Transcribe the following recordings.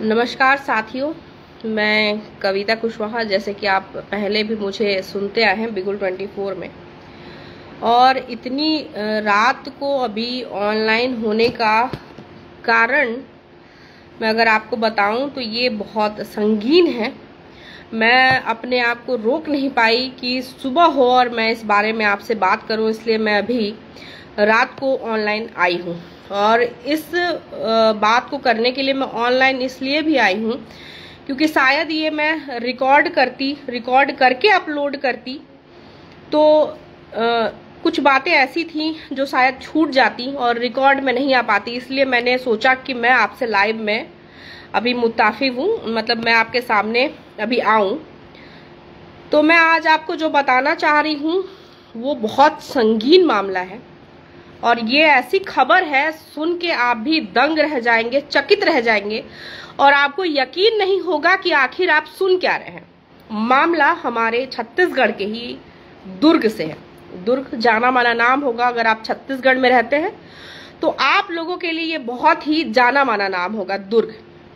नमस्कार साथियों, मैं कविता कुशवाहा। जैसे कि आप पहले भी मुझे सुनते आए हैं बिगुल 24 में, और इतनी रात को अभी ऑनलाइन होने का कारण मैं अगर आपको बताऊं तो ये बहुत संगीन है। मैं अपने आप को रोक नहीं पाई कि सुबह हो और मैं इस बारे में आपसे बात करूं, इसलिए मैं अभी रात को ऑनलाइन आई हूं। और इस बात को करने के लिए मैं ऑनलाइन इसलिए भी आई हूं क्योंकि शायद ये मैं रिकॉर्ड करके अपलोड करती तो कुछ बातें ऐसी थी जो शायद छूट जाती और रिकॉर्ड में नहीं आ पाती। इसलिए मैंने सोचा कि मैं आपसे लाइव में अभी मुत्ताफिक हूँ, मतलब मैं आपके सामने अभी आऊं। तो मैं आज आपको जो बताना चाह रही हूँ वो बहुत संगीन मामला है, और ये ऐसी खबर है सुन के आप भी दंग रह जाएंगे, चकित रह जाएंगे, और आपको यकीन नहीं होगा कि आखिर आप सुन क्या रहे हैं। मामला हमारे छत्तीसगढ़ के ही दुर्ग से है। दुर्ग जाना माना नाम होगा, अगर आप छत्तीसगढ़ में रहते हैं तो आप लोगों के लिए ये बहुत ही जाना माना नाम होगा।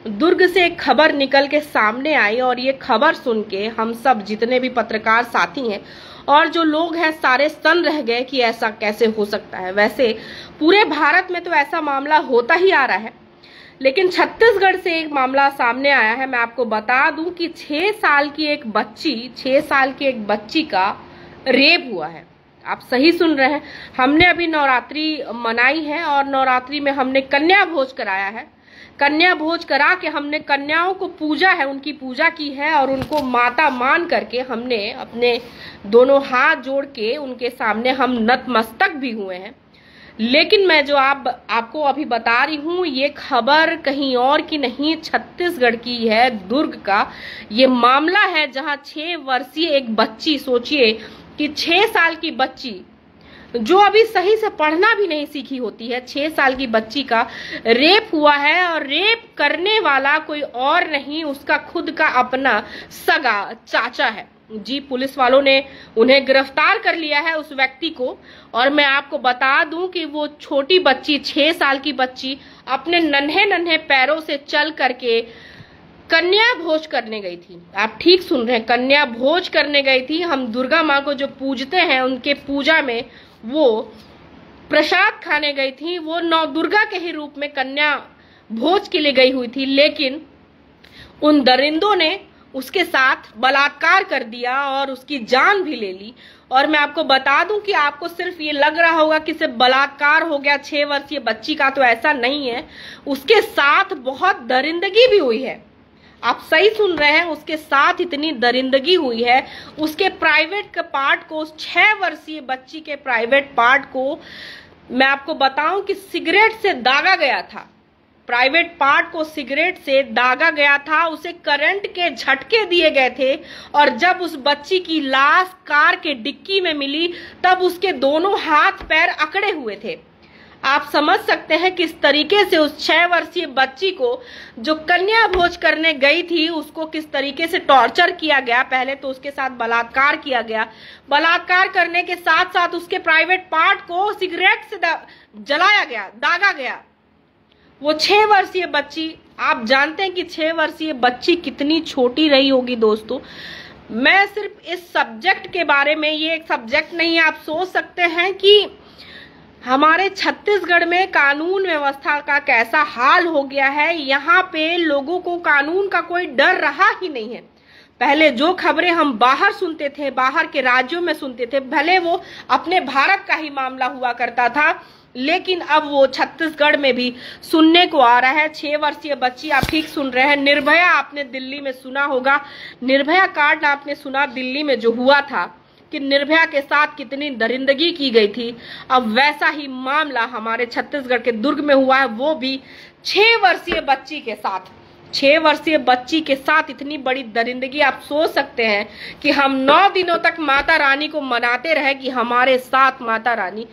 दुर्ग से एक खबर निकल के सामने आई, और ये खबर सुन के हम सब जितने भी पत्रकार साथी हैं और जो लोग हैं सारे स्तन रह गए कि ऐसा कैसे हो सकता है। वैसे पूरे भारत में तो ऐसा मामला होता ही आ रहा है, लेकिन छत्तीसगढ़ से एक मामला सामने आया है। मैं आपको बता दूं कि 6 साल की एक बच्ची का रेप हुआ है। आप सही सुन रहे हैं। हमने अभी नवरात्रि मनाई है और नवरात्रि में हमने कन्या भोज कराया है। कन्या भोज करा के हमने कन्याओं को पूजा है, उनकी पूजा की है, और उनको माता मान करके हमने अपने दोनों हाथ जोड़ के उनके सामने हम नतमस्तक भी हुए हैं। लेकिन मैं जो आपको अभी बता रही हूँ ये खबर कहीं और की नहीं, छत्तीसगढ़ की है। दुर्ग का ये मामला है जहाँ 6 वर्षीय एक बच्ची, सोचिए कि 6 साल की बच्ची जो अभी सही से पढ़ना भी नहीं सीखी होती है, 6 साल की बच्ची का रेप हुआ है। और रेप करने वाला कोई और नहीं, उसका खुद का अपना सगा चाचा है। जी, पुलिस वालों ने उन्हें गिरफ्तार कर लिया है, उस व्यक्ति को। और मैं आपको बता दूं कि वो छोटी बच्ची, 6 साल की बच्ची, अपने नन्हे नन्हे पैरों से चल करके कन्या भोज करने गई थी। आप ठीक सुन रहे हैं, कन्या भोज करने गई थी। हम दुर्गा माँ को जो पूजते हैं उनके पूजा में वो प्रसाद खाने गई थी। वो नौ दुर्गा के ही रूप में कन्या भोज के लिए गई हुई थी, लेकिन उन दरिंदों ने उसके साथ बलात्कार कर दिया और उसकी जान भी ले ली। और मैं आपको बता दूं कि आपको सिर्फ ये लग रहा होगा कि सिर्फ बलात्कार हो गया 6 वर्षीय बच्ची का, तो ऐसा नहीं है। उसके साथ बहुत दरिंदगी भी हुई है। आप सही सुन रहे हैं, उसके साथ इतनी दरिंदगी हुई है। उसके प्राइवेट पार्ट को, उस 6 वर्षीय बच्ची के प्राइवेट पार्ट को मैं आपको बताऊं कि सिगरेट से दागा गया था। प्राइवेट पार्ट को सिगरेट से दागा गया था, उसे करंट के झटके दिए गए थे। और जब उस बच्ची की लाश कार के डिक्की में मिली तब उसके दोनों हाथ पैर अकड़े हुए थे। आप समझ सकते हैं किस तरीके से उस 6 वर्षीय बच्ची को जो कन्या भोज करने गई थी उसको किस तरीके से टॉर्चर किया गया। पहले तो उसके साथ बलात्कार किया गया, बलात्कार करने के साथ साथ उसके प्राइवेट पार्ट को सिगरेट से जलाया गया, दागा गया। वो 6 वर्षीय बच्ची, आप जानते हैं कि 6 वर्षीय बच्ची कितनी छोटी रही होगी। दोस्तों, मैं सिर्फ इस सब्जेक्ट के बारे में, ये एक सब्जेक्ट नहीं है, आप सोच सकते हैं कि हमारे छत्तीसगढ़ में कानून व्यवस्था का कैसा हाल हो गया है। यहाँ पे लोगों को कानून का कोई डर रहा ही नहीं है। पहले जो खबरें हम बाहर सुनते थे, बाहर के राज्यों में सुनते थे, भले वो अपने भारत का ही मामला हुआ करता था, लेकिन अब वो छत्तीसगढ़ में भी सुनने को आ रहा है। 6 वर्षीय बच्ची, आप ठीक सुन रहे हैं। निर्भया आपने दिल्ली में सुना होगा, निर्भया कांड आपने सुना दिल्ली में जो हुआ था कि निर्भया के साथ कितनी दरिंदगी की गई थी। अब वैसा ही मामला हमारे छत्तीसगढ़ के दुर्ग में हुआ है, वो भी 6 वर्षीय बच्ची के साथ। 6 वर्षीय बच्ची के साथ इतनी बड़ी दरिंदगी। आप सोच सकते हैं कि हम 9 दिनों तक माता रानी को मनाते रहे कि हमारे साथ माता रानी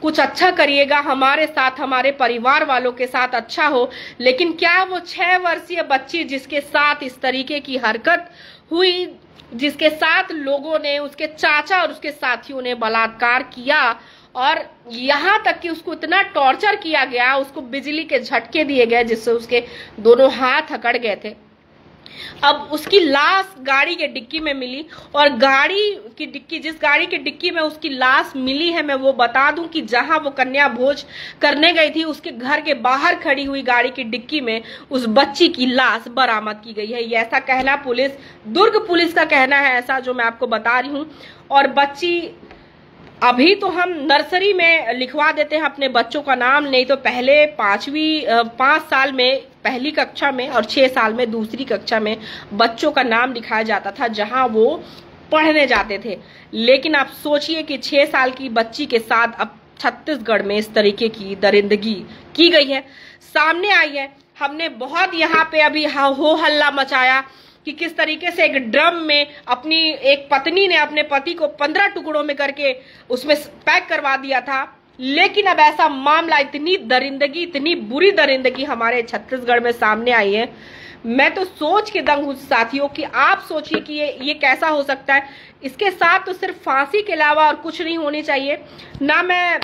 कुछ अच्छा करिएगा, हमारे साथ, हमारे परिवार वालों के साथ अच्छा हो, लेकिन क्या वो 6 वर्षीय बच्ची जिसके साथ इस तरीके की हरकत हुई, जिसके साथ लोगों ने, उसके चाचा और उसके साथियों ने बलात्कार किया और यहाँ तक कि उसको इतना टॉर्चर किया गया, उसको बिजली के झटके दिए गए जिससे उसके दोनों हाथ अकड़ गए थे। अब उसकी लाश गाड़ी के डिक्की में मिली, और जिस गाड़ी की डिक्की में उसकी लाश मिली है, मैं वो बता दूं कि जहां वो कन्या भोज करने गई थी उसके घर के बाहर खड़ी हुई गाड़ी की डिक्की में उस बच्ची की लाश बरामद की गई है। ये ऐसा कहना दुर्ग पुलिस का कहना है, ऐसा जो मैं आपको बता रही हूँ। और बच्ची अभी तो हम नर्सरी में लिखवा देते हैं अपने बच्चों का नाम, नहीं तो पहले 5 साल में पहली कक्षा में और 6 साल में दूसरी कक्षा में बच्चों का नाम लिखाया जाता था जहां वो पढ़ने जाते थे। लेकिन आप सोचिए कि 6 साल की बच्ची के साथ अब छत्तीसगढ़ में इस तरीके की दरिंदगी की गई है, सामने आई है। हमने बहुत यहाँ पे अभी हो हल्ला मचाया कि किस तरीके से एक ड्रम में अपनी एक पत्नी ने अपने पति को 15 टुकड़ों में करके उसमें पैक करवा दिया था। लेकिन अब ऐसा मामला, इतनी दरिंदगी, इतनी बुरी दरिंदगी हमारे छत्तीसगढ़ में सामने आई है, मैं तो सोच के दंग हूं साथियों कि आप सोचिए कि ये कैसा हो सकता है। इसके साथ तो सिर्फ फांसी के अलावा और कुछ नहीं होनी चाहिए। ना मैं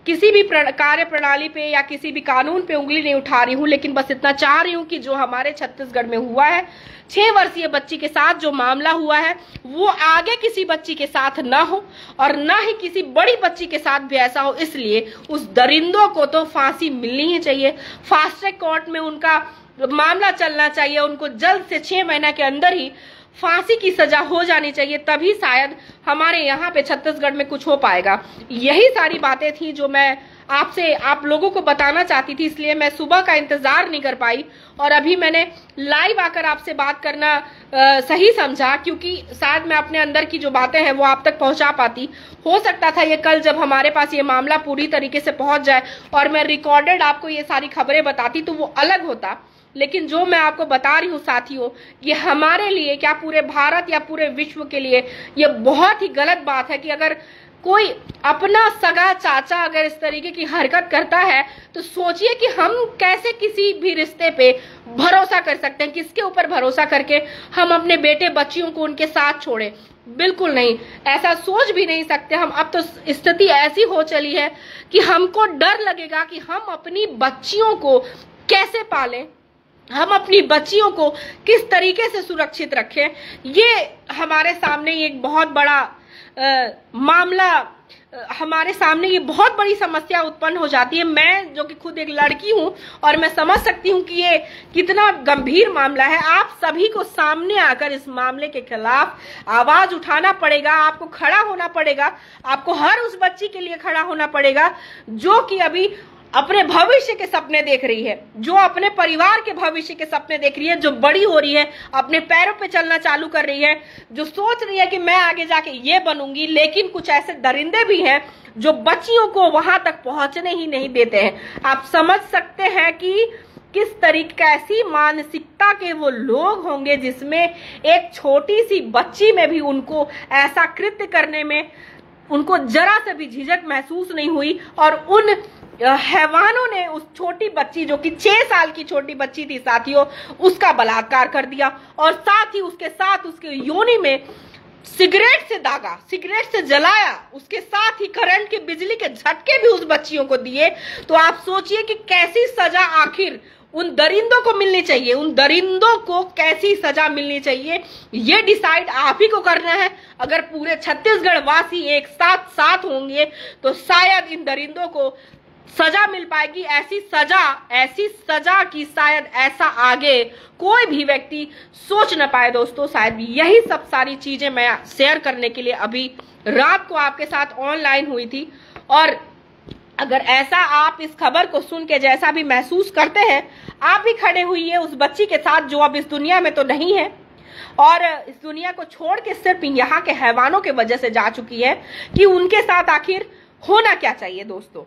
किसी भी कार्य प्रणाली पे या किसी भी कानून पे उंगली नहीं उठा रही हूँ, लेकिन बस इतना चाह रही हूँ कि जो हमारे छत्तीसगढ़ में हुआ है 6 वर्षीय बच्ची के साथ जो मामला हुआ है वो आगे किसी बच्ची के साथ ना हो, और ना ही किसी बड़ी बच्ची के साथ भी ऐसा हो। इसलिए उस दरिंदों को तो फांसी मिलनी ही चाहिए। फास्ट ट्रैक कोर्ट में उनका मामला चलना चाहिए, उनको जल्द से 6 महीना के अंदर ही फांसी की सजा हो जानी चाहिए, तभी शायद हमारे यहाँ पे छत्तीसगढ़ में कुछ हो पाएगा। यही सारी बातें थी जो मैं आप लोगों को बताना चाहती थी, इसलिए मैं सुबह का इंतजार नहीं कर पाई और अभी मैंने लाइव आकर आपसे बात करना सही समझा, क्योंकि शायद मैं अपने अंदर की जो बातें हैं वो आप तक पहुंचा पाती। हो सकता था ये कल जब हमारे पास ये मामला पूरी तरीके से पहुंच जाए और मैं रिकॉर्डेड आपको ये सारी खबरें बताती तो वो अलग होता, लेकिन जो मैं आपको बता रही हूँ साथियों, ये हमारे लिए क्या पूरे भारत या पूरे विश्व के लिए ये बहुत ही गलत बात है कि अगर कोई अपना सगा चाचा अगर इस तरीके की हरकत करता है तो सोचिए कि हम कैसे किसी भी रिश्ते पे भरोसा कर सकते हैं। किसके ऊपर भरोसा करके हम अपने बेटे बच्चियों को उनके साथ छोड़े? बिल्कुल नहीं, ऐसा सोच भी नहीं सकते हम। अब तो स्थिति ऐसी हो चली है कि हमको डर लगेगा कि हम अपनी बच्चियों को कैसे पालें, हम अपनी बच्चियों को किस तरीके से सुरक्षित रखें। ये हमारे सामने एक बहुत बड़ा मामला, हमारे सामने ये बहुत बड़ी समस्या उत्पन्न हो जाती है। मैं जो कि खुद एक लड़की हूं और मैं समझ सकती हूं कि ये कितना गंभीर मामला है। आप सभी को सामने आकर इस मामले के खिलाफ आवाज उठाना पड़ेगा, आपको खड़ा होना पड़ेगा, आपको हर उस बच्ची के लिए खड़ा होना पड़ेगा जो कि अभी अपने भविष्य के सपने देख रही है, जो अपने परिवार के भविष्य के सपने देख रही है, जो बड़ी हो रही है, अपने पैरों पे चलना चालू कर रही है, जो सोच रही है कि मैं आगे जाके ये बनूंगी। लेकिन कुछ ऐसे दरिंदे भी हैं जो बच्चियों को वहां तक पहुंचने ही नहीं देते हैं। आप समझ सकते हैं कि किस तरीके कैसी मानसिकता के वो लोग होंगे जिसमें एक छोटी सी बच्ची में भी उनको ऐसा कृत्य करने में उनको जरा से भी झिझक महसूस नहीं हुई, और उन हैवानों ने उस छोटी बच्ची जो कि 6 साल की छोटी बच्ची थी साथियों, उसका बलात्कार कर दिया और साथ ही उसके साथ उसके योनि में सिगरेट से दागा, सिगरेट से जलाया, उसके साथ ही करंट के बिजली के झटके भी उस बच्चियों को दिए। तो आप सोचिए कि कैसी सजा आखिर उन दरिंदों को मिलनी चाहिए, उन दरिंदों को कैसी सजा मिलनी चाहिए, ये डिसाइड आप ही को करना है। अगर पूरे छत्तीसगढ़ वासी एक साथ होंगे तो शायद इन दरिंदों को सजा मिल पाएगी। ऐसी सजा की शायद ऐसा आगे कोई भी व्यक्ति सोच न पाए। दोस्तों, शायद यही सब सारी चीजें मैं शेयर करने के लिए अभी रात को आपके साथ ऑनलाइन हुई थी। और अगर ऐसा आप इस खबर को सुन के जैसा भी महसूस करते हैं, आप भी खड़े हुई है उस बच्ची के साथ जो अब इस दुनिया में तो नहीं है और इस दुनिया को छोड़ के सिर्फ यहाँ के हैवानों के वजह से जा चुकी है, कि उनके साथ आखिर होना क्या चाहिए। दोस्तों,